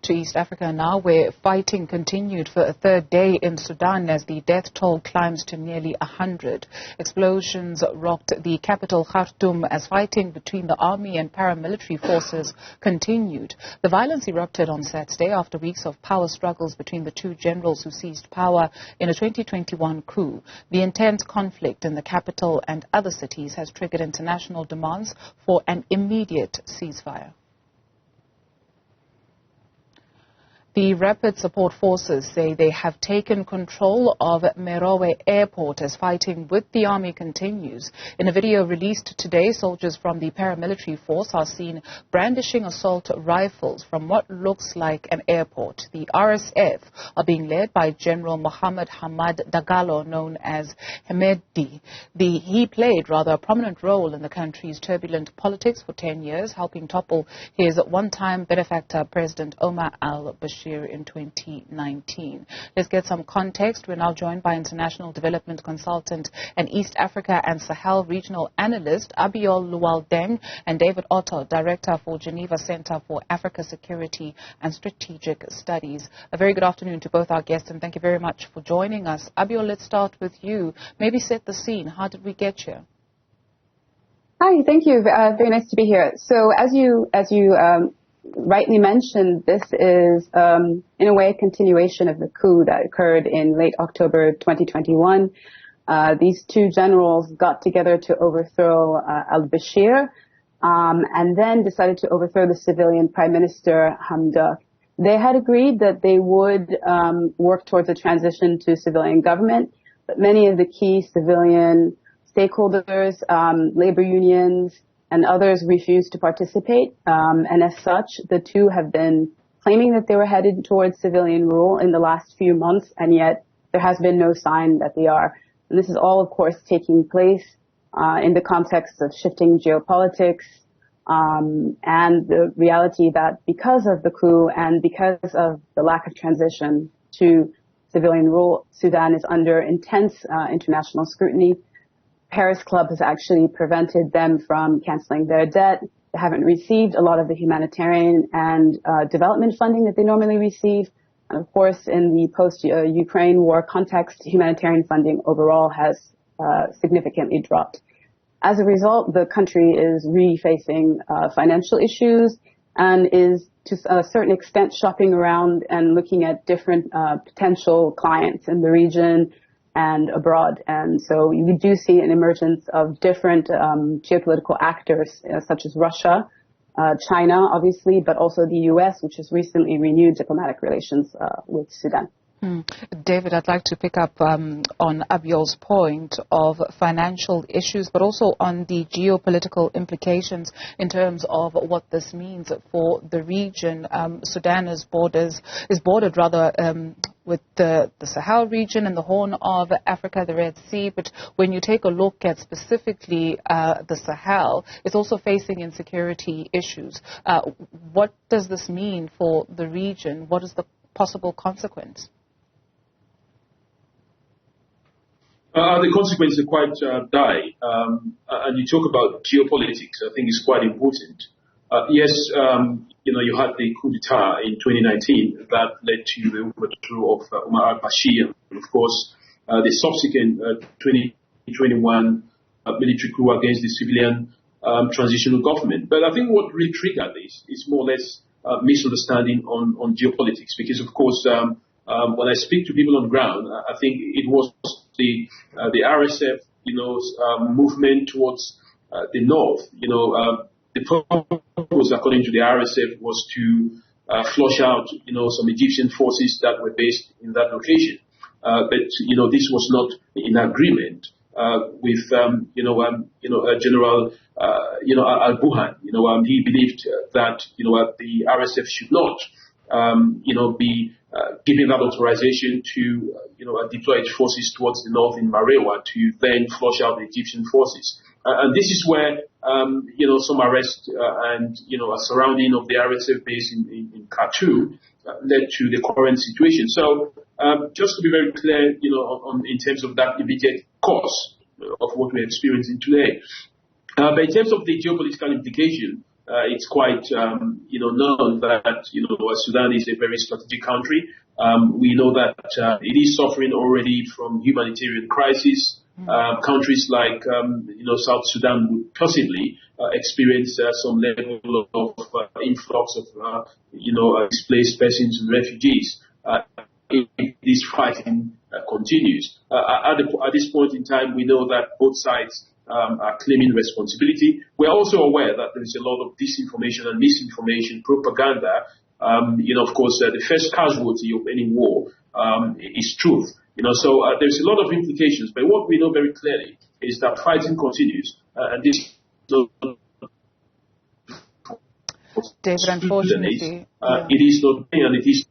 to East Africa now, where fighting continued for a third day in Sudan as the death toll climbs to nearly 100. Explosions rocked the capital Khartoum as fighting between the army and paramilitary forces continued. The violence erupted on Saturday after weeks of power struggles between the two generals who seized power in a 2021 coup. The intense conflict in the capital and other cities has triggered international demands for an immediate ceasefire. The Rapid Support Forces say they have taken control of Merowe Airport as fighting with the army continues. In a video released today, soldiers from the paramilitary force are seen brandishing assault rifles from what looks like an airport. The RSF are being led by General Mohammed Hamad Dagalo, known as Hemedi. He played a prominent role in the country's turbulent politics for 10 years, helping topple his one-time benefactor, President Omar al-Bashir, in 2019. Let's get some context. We're now joined by international development consultant and East Africa and Sahel regional analyst Abiol Lual Deng and David Otto, director for Geneva Centre for Africa Security and Strategic Studies. A very good afternoon to both our guests, and thank you very much for joining us. Abiol, let's start with you. Maybe set the scene. How did we get here? Hi, thank you. Very nice to be here. So as you rightly mentioned, this is in a way a continuation of the coup that occurred in late October 2021. These two generals got together to overthrow al-Bashir and then decided to overthrow the civilian Prime Minister Hamdok. They had agreed that they would work towards a transition to civilian government, but many of the key civilian stakeholders, labor unions, and others refused to participate. And as such, the two have been claiming that they were headed towards civilian rule in the last few months, and yet there has been no sign that they are. And this is all, of course, taking place in the context of shifting geopolitics and the reality that because of the coup and because of the lack of transition to civilian rule, Sudan is under intense international scrutiny. Paris Club has actually prevented them from canceling their debt. They haven't received a lot of the humanitarian and development funding that they normally receive. And of course, in the post-Ukraine war context, humanitarian funding overall has significantly dropped. As a result, the country is facing financial issues and is to a certain extent shopping around and looking at different potential clients in the region and abroad. And so we do see an emergence of different geopolitical actors, such as Russia, China, obviously, but also the U.S., which has recently renewed diplomatic relations with Sudan. David, I'd like to pick up on Abiol's point of financial issues, but also on the geopolitical implications in terms of what this means for the region. Sudan is bordered with the Sahel region and the Horn of Africa, the Red Sea. But when you take a look at specifically the Sahel, it's also facing insecurity issues. What does this mean for the region? What is the possible consequence? The consequences are quite dire. And you talk about geopolitics. I think it's quite important. Yes, you had the coup d'etat in 2019 that led to the overthrow of Omar al-Bashir. And of course, the subsequent 2021 military coup against the civilian transitional government. But I think what really triggered this is more or less misunderstanding on geopolitics. Because, of course, when I speak to people on the ground, I think it was the RSF, movement towards the north. The purpose, according to the RSF, was to flush out, some Egyptian forces that were based in that location. But this was not in agreement with General Al-Buhan. He believed that the RSF should not be giving that authorization to deploy its forces towards the north in Marewa to then flush out the Egyptian forces. And this is where some arrest and a surrounding of the RSF base in Khartoum led to the current situation. So just to be very clear, in terms of that immediate cause of what we're experiencing today. But in terms of the geopolitical implication, It's quite, known that, Sudan is a very strategic country. We know that it is suffering already from humanitarian crisis. Countries like, South Sudan would possibly experience some level of influx of, displaced persons and refugees if this fighting continues. At this point in time, we know that both sides are claiming responsibility. We're also aware that there is a lot of disinformation and misinformation, propaganda. Of course, the first casualty of any war is truth. So there's a lot of implications. But what we know very clearly is that fighting continues, and this. David, unfortunately, it is not, and it is.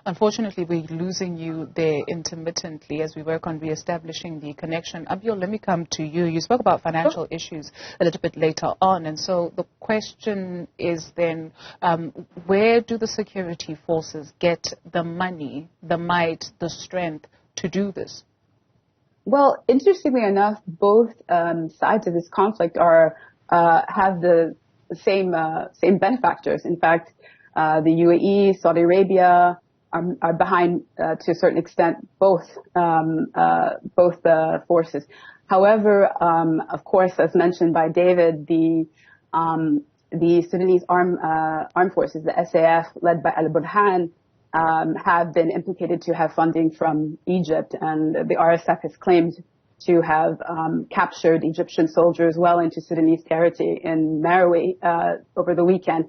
Unfortunately, we're losing you there intermittently as we work on re-establishing the connection. Abiol, let me come to you. You spoke about financial issues a little bit later on. And so the question is then, where do the security forces get the money, the might, the strength to do this? Well, interestingly enough, both sides of this conflict have the same benefactors. In fact, the UAE, Saudi Arabia, are behind to a certain extent both forces. However, of course, as mentioned by David, the Sudanese armed forces, the SAF, led by Al Burhan, have been implicated to have funding from Egypt, and the RSF has claimed to have captured Egyptian soldiers well into Sudanese territory in Merowe over the weekend.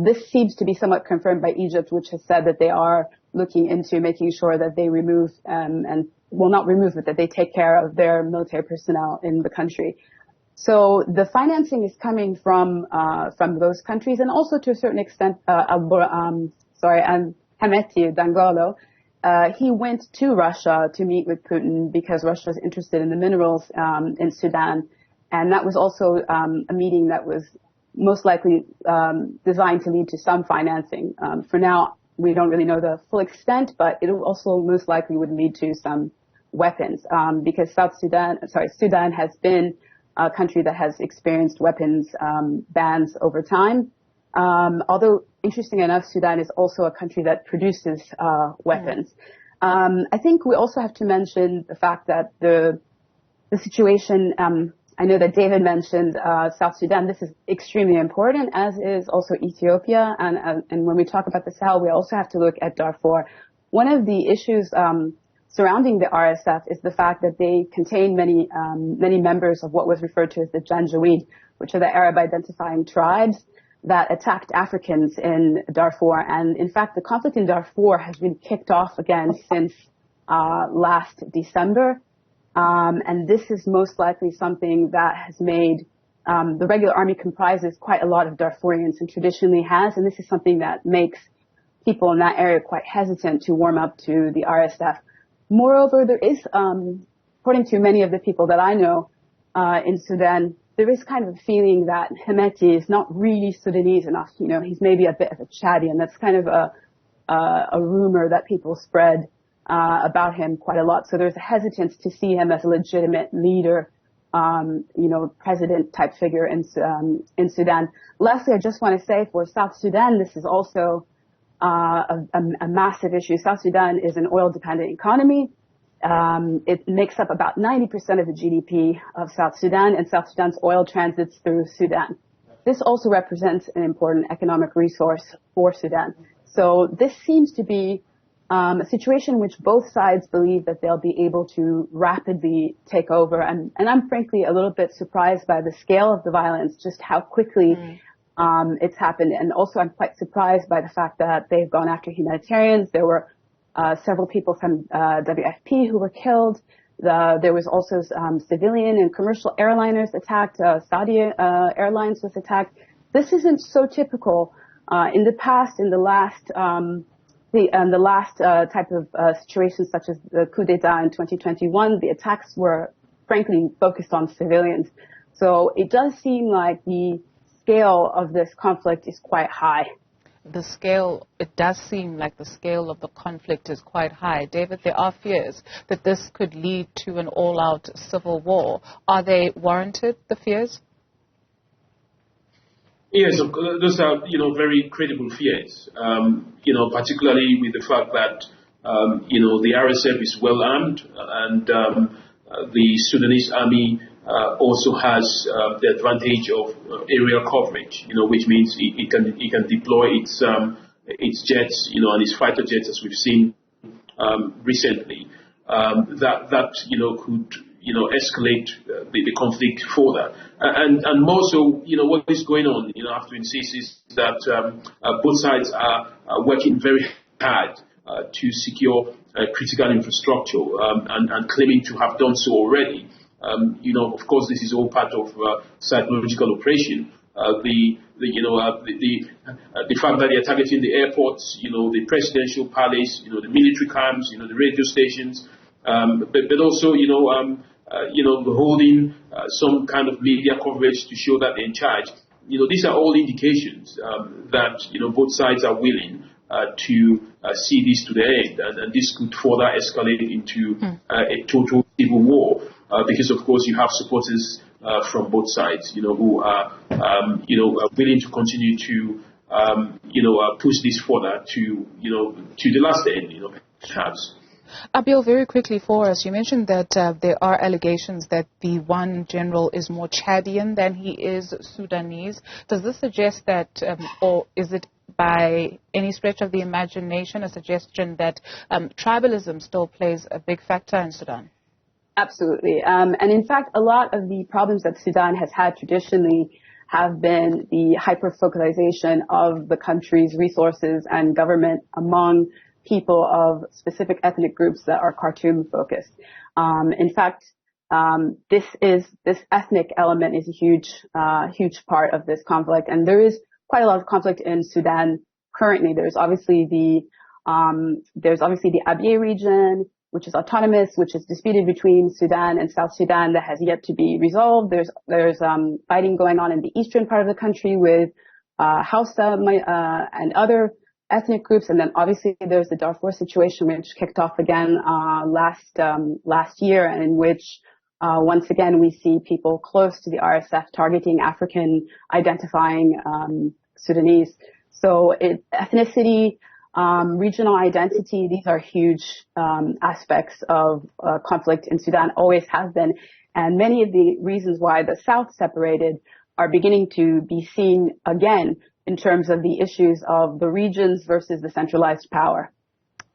This seems to be somewhat confirmed by Egypt, which has said that they are looking into making sure that they remove that they take care of their military personnel in the country. So the financing is coming from those countries, and also to a certain extent, Hemeti Dangolo. He went to Russia to meet with Putin because Russia is interested in the minerals in Sudan, and that was also a meeting that was most likely designed to lead to some financing. For now, we don't really know the full extent, but it also most likely would lead to some weapons because Sudan has been a country that has experienced weapons bans over time. Although, interesting enough, Sudan is also a country that produces weapons. I think we also have to mention the fact that the situation, I know that David mentioned South Sudan. This is extremely important, as is also Ethiopia. And when we talk about the Sahel, we also have to look at Darfur. One of the issues surrounding the RSF is the fact that they contain many members of what was referred to as the Janjaweed, which are the Arab-identifying tribes that attacked Africans in Darfur. And in fact, the conflict in Darfur has been kicked off again since last December. And this is most likely something that has made the regular army comprises quite a lot of Darfurians and traditionally has, and this is something that makes people in that area quite hesitant to warm up to the RSF. Moreover, there is, according to many of the people that I know in Sudan, there is kind of a feeling that Hemeti is not really Sudanese enough. He's maybe a bit of a Chadian. That's kind of a rumor that people spread about him quite a lot. So there's a hesitance to see him as a legitimate leader, president type figure in Sudan. Lastly, I just want to say for South Sudan, this is also a massive issue. South Sudan is an oil-dependent economy. It makes up about 90% of the GDP of South Sudan, and South Sudan's oil transits through Sudan. This also represents an important economic resource for Sudan. So this seems to be a situation in which both sides believe that they'll be able to rapidly take over. And I'm frankly a little bit surprised by the scale of the violence, just how quickly it's happened. And also I'm quite surprised by the fact that they've gone after humanitarians. There were several people from WFP who were killed. There was also civilian and commercial airliners attacked. Saudi Airlines was attacked. This isn't so typical. In the past, in the last type of situations such as the coup d'etat in 2021, the attacks were frankly focused on civilians. So it does seem like the scale of this conflict is quite high. It does seem like the scale of the conflict is quite high. David, there are fears that this could lead to an all-out civil war. Are they warranted, the fears? Yes, of course, those are, very credible fears, particularly with the fact that, the RSF is well armed and the Sudanese army also has the advantage of aerial coverage, which means it can deploy its jets, and its fighter jets, as we've seen recently, that could escalate the conflict further. And more so, what is going on, I have to insist, is that both sides are working very hard to secure critical infrastructure and claiming to have done so already. Of course, this is all part of psychological operation. The fact that they are targeting the airports, the presidential palace, the military camps, the radio stations, but also, holding some kind of media coverage to show that they're in charge. These are all indications that, both sides are willing to see this to the end, and this could further escalate into a total civil war, because, of course, you have supporters from both sides, who are, willing to continue to, push this further to the last end, perhaps. Abiol, very quickly for us, you mentioned that there are allegations that the one general is more Chadian than he is Sudanese. Does this suggest that, or is it by any stretch of the imagination a suggestion that tribalism still plays a big factor in Sudan? Absolutely. And in fact, a lot of the problems that Sudan has had traditionally have been the hyper-focalization of the country's resources and government among people of specific ethnic groups that are Khartoum focused. In fact, this ethnic element is a huge part of this conflict, and there is quite a lot of conflict in Sudan currently. There's obviously the Abyei region, which is autonomous, which is disputed between Sudan and South Sudan that has yet to be resolved. There's fighting going on in the eastern part of the country with Hausa and other ethnic groups, and then obviously there's the Darfur situation, which kicked off again last year, and in which once again we see people close to the RSF targeting African identifying Sudanese. So ethnicity, regional identity, these are huge aspects of conflict in Sudan, always have been, and many of the reasons why the South separated are beginning to be seen again in terms of the issues of the regions versus the centralized power.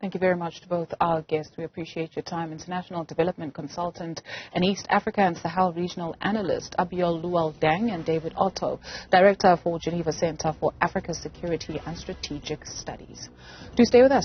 Thank you very much to both our guests. We appreciate your time. International Development Consultant and East Africa and Sahel Regional Analyst Abiol Lual Deng, and David Otto, Director for Geneva Centre for Africa Security and Strategic Studies. Do stay with us.